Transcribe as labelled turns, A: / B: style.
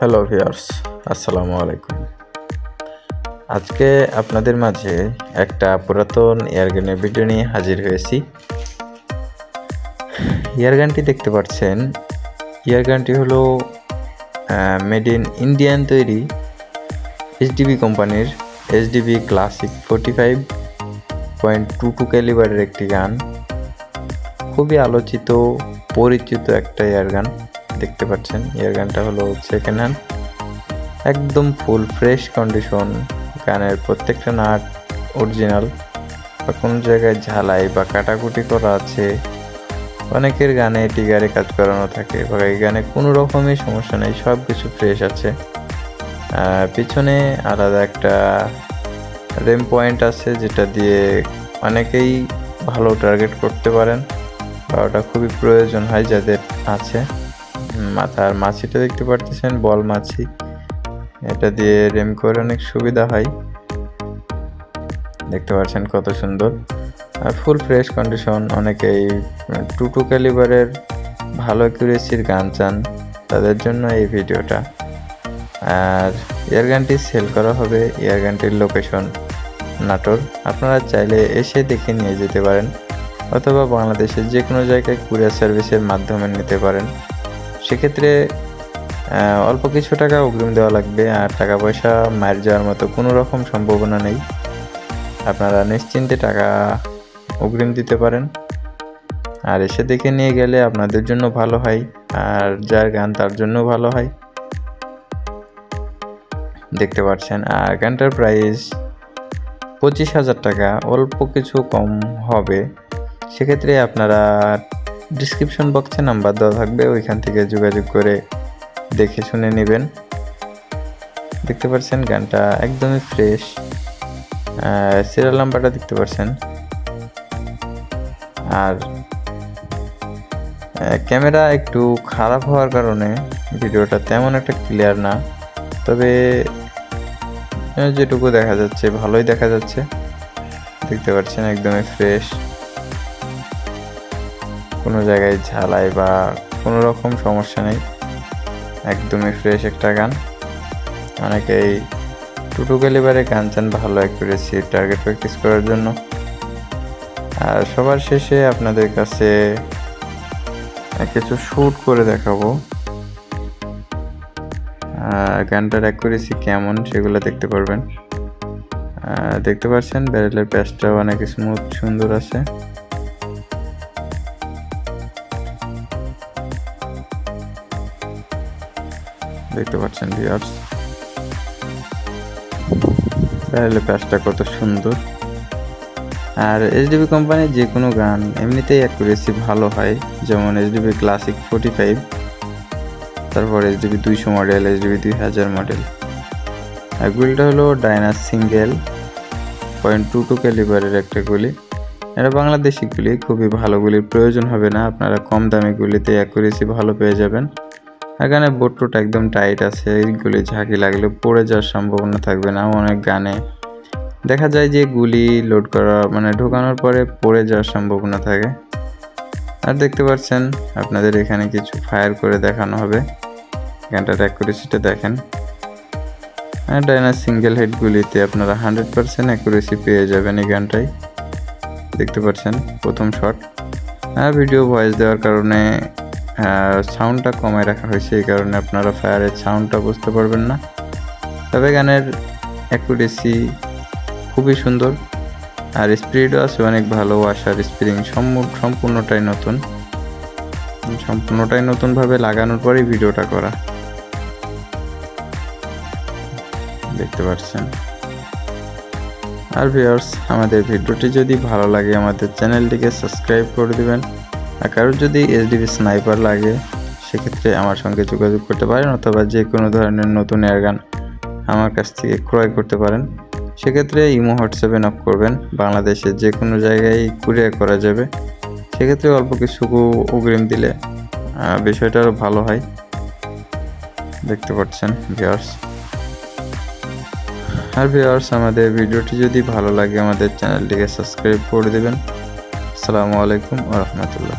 A: Hello viewers, আসসালামু আলাইকুম। আজকে আপনাদের মাঝে একটা পুরাতন এয়ারগানের ভিডিও নিয়ে হাজির হয়েছি। এয়ারগানটি দেখতে পাচ্ছেন, এয়ারগানটি হলো মেড ইন ইন্ডিয়ান তৈরি এইচডিবি কোম্পানির এইচডিবি ক্লাসিক 45.22 ক্যালিবারের একটি গান। খুবই আলোচিত পরিচিত একটা এয়ারগান দেখতে পাচ্ছেন। এয়ারগানটা হলো সেকেন্ড হ্যান্ড, একদম ফুল ফ্রেশ কন্ডিশন। গানের প্রত্যেকটা নাট অরিজিনাল, বা কোনো জায়গায় ঝালাই বা কাটাকুটি করা আছে। অনেকের গানে টিগারে কাজ করানো থাকে, বা এই গানে কোনো রকমই সমস্যা নেই, সব কিছু ফ্রেশ আছে। পিছনে আলাদা একটা রেম পয়েন্ট আছে, যেটা দিয়ে অনেকেই ভালো টার্গেট করতে পারেন, বা ওটা খুবই প্রয়োজন হয় যাদের আছে। মাথার মাছিটা দেখতে পারতেছেন, বল মাছি, এটা দিয়ে রেম করে অনেক সুবিধা হয়। দেখতে পাচ্ছেন কত সুন্দর, আর ফুল ফ্রেশ কন্ডিশন। অনেকেই 22 ক্যালিবারের ভালো অ্যাকুরেসির গান চান, তাদের জন্য এই ভিডিওটা। আর এয়ারগানটি সেল করা হবে। এয়ারগানটির লোকেশন নাটোর। আপনারা চাইলে এসে দেখে নিয়ে যেতে পারেন, অথবা বাংলাদেশের যে কোনো জায়গায় কুরিয়ার সার্ভিসের মাধ্যমে নিতে পারেন। সেক্ষেত্রে অল্প কিছু টাকা অগ্রিম দেওয়া লাগবে, আর টাকা পয়সা মার যাওয়ার মতো কোনো রকম সম্ভাবনা নেই। আপনারা নিশ্চিন্তে টাকা অগ্রিম দিতে পারেন, আর এসে দেখে নিয়ে গেলে আপনাদের জন্য ভালো হয়, আর যার গান তার জন্য ভালো হয়। দেখতে পাচ্ছেন, আর গানটার প্রাইস 25,000 টাকা, অল্প কিছু কম হবে। সেক্ষেত্রে আপনারা ডিসক্রিপশন বক্সে নাম্বার দেওয়া থাকবে, ওইখান থেকে যোগাযোগ করে দেখে শুনে নেবেন। দেখতে পাচ্ছেন গানটা একদমই ফ্রেশ। সিরিয়াল নাম্বারটা দেখতে পাচ্ছেন। আর ক্যামেরা একটু খারাপ হওয়ার কারণে ভিডিওটা তেমন একটা ক্লিয়ার না, তবে যেটুকু দেখা যাচ্ছে ভালোই দেখা যাচ্ছে। দেখতে পাচ্ছেন একদমই ফ্রেশ, কোনো জায়গায় ঝালাই বা কোনো রকম সমস্যা নেই, একদমই ফ্রেশ একটা গান। অনেকেই 22 ক্যালিবারে গান চান ভালো অ্যাকুরেসি টার্গেট প্র্যাকটিস করার জন্য। আর সবার শেষে আপনাদের কাছে কিছু শ্যুট করে দেখাবো, গানটার অ্যাকুরেসি কেমন সেগুলো দেখতে পারবেন। দেখতে পাচ্ছেন ব্যারেলের প্যাচটাও অনেক স্মুথ সুন্দর আছে। দেখতে পাচ্ছেন ভিউয়ার্স, ব্যারেলের প্যাচটা কত সুন্দর। আর এইচডিবি কোম্পানির যে কোনো গান এমনিতেই অ্যাকুরেসি ভালো হয়, যেমন এইচডিবি ক্লাসিক 45, তারপর এইচডিবি 200 মডেল, এইচডিবি 2000 মডেল। আর গুলিটা হলো ডাইনাস সিঙ্গেল 0.22 ক্যালিবারের একটা গুলি। এটা বাংলাদেশি গুলি, খুবই ভালো গুলির প্রয়োজন হবে না, আপনারা কম দামি গুলিতে অ্যাকুরেসি ভালো পেয়ে যাবেন। এখানে বোটটা একদম টাইট আছে, এইগুলি ঝাঁকি লাগলে পড়ে যাওয়ার সম্ভাবনা থাকবে না। অনেক গানে দেখা যায় যে গুলি লোড করা ঢোকানোর পরে পড়ে যাওয়ার সম্ভাবনা থাকে। আর দেখতে পাচ্ছেন আপনাদের এখানে কিছু ফায়ার করে দেখানো হবে, গানটার অ্যাকুরেসিটা দেখেন। আর ডাইনাস সিঙ্গেল হেড গুলিতে আপনারা 100% অ্যাকুরেসি পেয়ে যাবেন এই গানটাই। দেখতে পাচ্ছেন প্রথম শট। আর ভিডিও ভয়েস দেওয়ার কারণে সাউন্ডটা কমায় রাখা হয়েছে, এই কারণে আপনারা ফায়ারের সাউন্ডটা বুঝতে পারবেন না। তবে গানের অ্যাকুরেসি খুবই সুন্দর, আর স্পিডও আছে অনেক ভালো। আসার স্প্রিং সম্পূর্ণটাই নতুনভাবে লাগানোর পরেই ভিডিওটা করা। দেখতে পাচ্ছেন। আর ভিউয়ার্স, আমাদের ভিডিওটি যদি ভালো লাগে আমাদের চ্যানেলটিকে সাবস্ক্রাইব করে দিবেন। আর কারোর যদি এইচডিবি স্নাইপার লাগে সেক্ষেত্রে আমার সঙ্গে যোগাযোগ করতে পারেন, অথবা যে কোনো ধরনের নতুন এয়ারগান আমার কাছ থেকে ক্রয় করতে পারেন। সেক্ষেত্রে ইমো হোয়াটসঅ্যাপে নক করবেন, বাংলাদেশের যে কোনো জায়গায় কুরিয়ার করা যাবে। সেক্ষেত্রে অল্প কিছু অগ্রিম দিলে বিষয়টা আরও ভালো হয়। দেখতে পাচ্ছেন ভিউয়ার্স। আর ভিউয়ার্স, আমাদের ভিডিওটি যদি ভালো লাগে আমাদের চ্যানেলটিকে সাবস্ক্রাইব করে দেবেন। আসসালামু আলাইকুম ওয়া রাহমাতুল্লাহ।